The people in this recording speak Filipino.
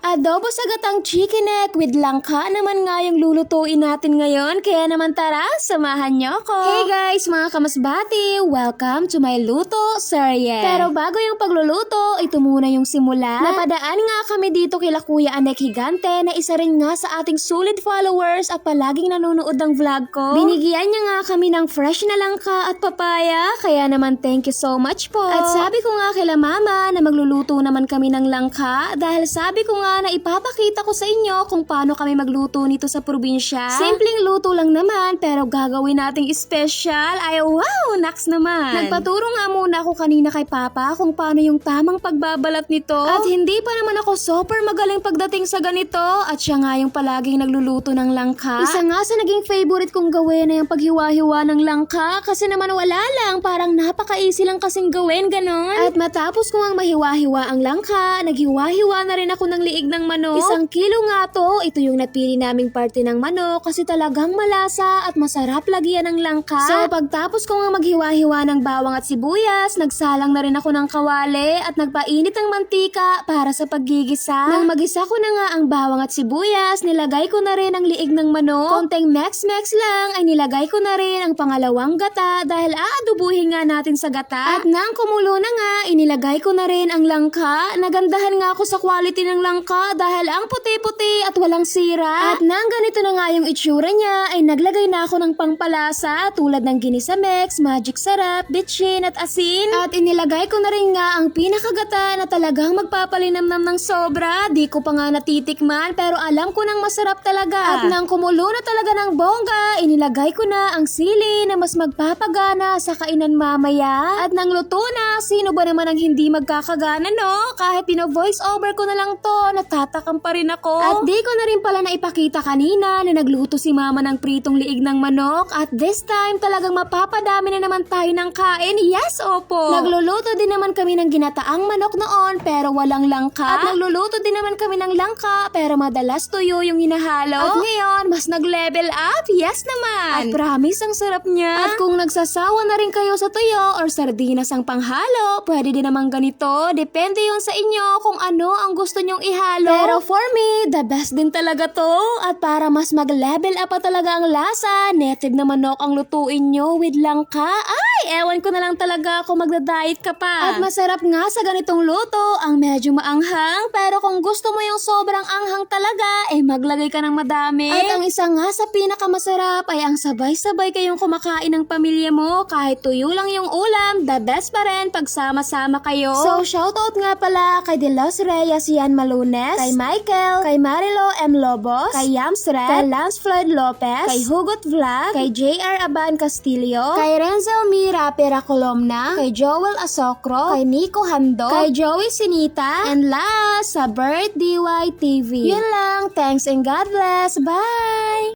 Adobo sa gatang chicken neck with langka naman nga yung lulutuin natin ngayon. Kaya naman tara, samahan niyo ako. Hey guys, mga kamasbati! Welcome to my luto serye. Pero bago yung pagluluto, ito muna yung simula. Napadaan nga kami dito kila Kuya Anek Higante na isa rin nga sa ating solid followers at palaging nanonood ng vlog ko. Binigyan niya nga kami ng fresh na langka at papaya. Kaya naman thank you so much po. At sabi ko nga kila mama na magluluto naman kami ng langka dahil sabi ko nga na ipapakita ko sa inyo kung paano kami magluto nito sa probinsya. Simpleng luto lang naman pero gagawin nating special. Ay wow, naks naman. Nagpaturo nga muna ako kanina kay Papa kung paano yung tamang pagbabalat nito. At hindi pa naman ako super magaling pagdating sa ganito at siya nga yung palaging nagluluto ng langka. Isa nga sa naging favorite kong gawin na yung paghiwa-hiwa ng langka kasi naman wala lang, parang napaka-easy lang kasing gawin, ganon. At matapos ko nga mahiwa-hiwa ang langka, naghiwa-hiwa na rin ako ng liig ng manok. 1 kilo nga to. Ito yung napili naming parte ng manok kasi talagang malasa at masarap lagyan ng langka. So pagtapos ko nga maghiwa-hiwa ng bawang at sibuyas, nagsalang na rin ako ng kawali at nagpainit ng mantika para sa paggigisa. Nang magisa ko na nga ang bawang at sibuyas, nilagay ko na rin ang liig ng manok. Konting mex-mex lang ay nilagay ko na rin ang pangalawang gata dahil aadubuhin nga natin sa gata. At nang kumulo na nga, inilagay ko na rin ang langka. Nagandahan nga ako sa quality ng langka dahil ang puti-puti at walang sira. At nang ganito na nga yung itsura niya, ay naglagay na ako ng pangpalasa tulad ng ginisamex, magic sarap, bitchin at asin. At inilagay ko na rin nga ang pinakagata na talagang magpapalinamnam ng sobra. Di ko pa nga natitikman pero alam ko nang masarap talaga. At nang kumulo na talaga ng bongga, inilagay ko na ang sili na mas magpapagana sa kainan mamaya. At nang luto na, sino ba naman ang hindi magkakagana, no? Kahit pino-voice over ko na lang to, natatakam pa rin ako. At di ko na rin pala naipakita kanina na nagluto si mama ng pritong liig ng manok. At this time talagang mapapadami na naman tayo ng kain. Yes, opo. Nagluluto din naman kami ng ginataang manok noon pero walang langka. At nagluluto din naman kami ng langka pero madalas tuyo yung hinahalo. At ngayon, mas nag-level up. Yes naman. At promise, ang sarap niya. At kung nagsasawa na rin kayo sa tuyo or sardinas ang panghalo, pwede din naman ganito. Depende yun sa inyo kung ano ang gusto nyong ihalo. Pero for me, the best din talaga to. At para mas mag-level up pa talaga ang lasa, native na manok ang lutuin nyo with langka. Ay, ewan ko na lang talaga kung magda-diet ka pa. At masarap nga sa ganitong luto ang medyo maanghang. Pero kung gusto mo yung sobrang anghang talaga, eh maglagay ka ng madami. At ang isa nga sa pinakamasarap ay ang sabay-sabay kayong kumakain ng pamilya mo. Kahit tuyo lang yung ulam, the best pa rin pagsama-sama kayo. So shoutout nga pala kay De Los Reyes Yan Malunes, kay Michael, kay Marilo M. Lobos, kay Yams Red, kay Lance Floyd Lopez, kay Hugot Vlog, kay JR Aban Castillo, kay Renzel Mira Peracolomna, kay Joel Asocro, kay Nico Hando, kay Joey Sinita, and last sa Bird DY TV. Yun lang, thanks and God bless. Bye!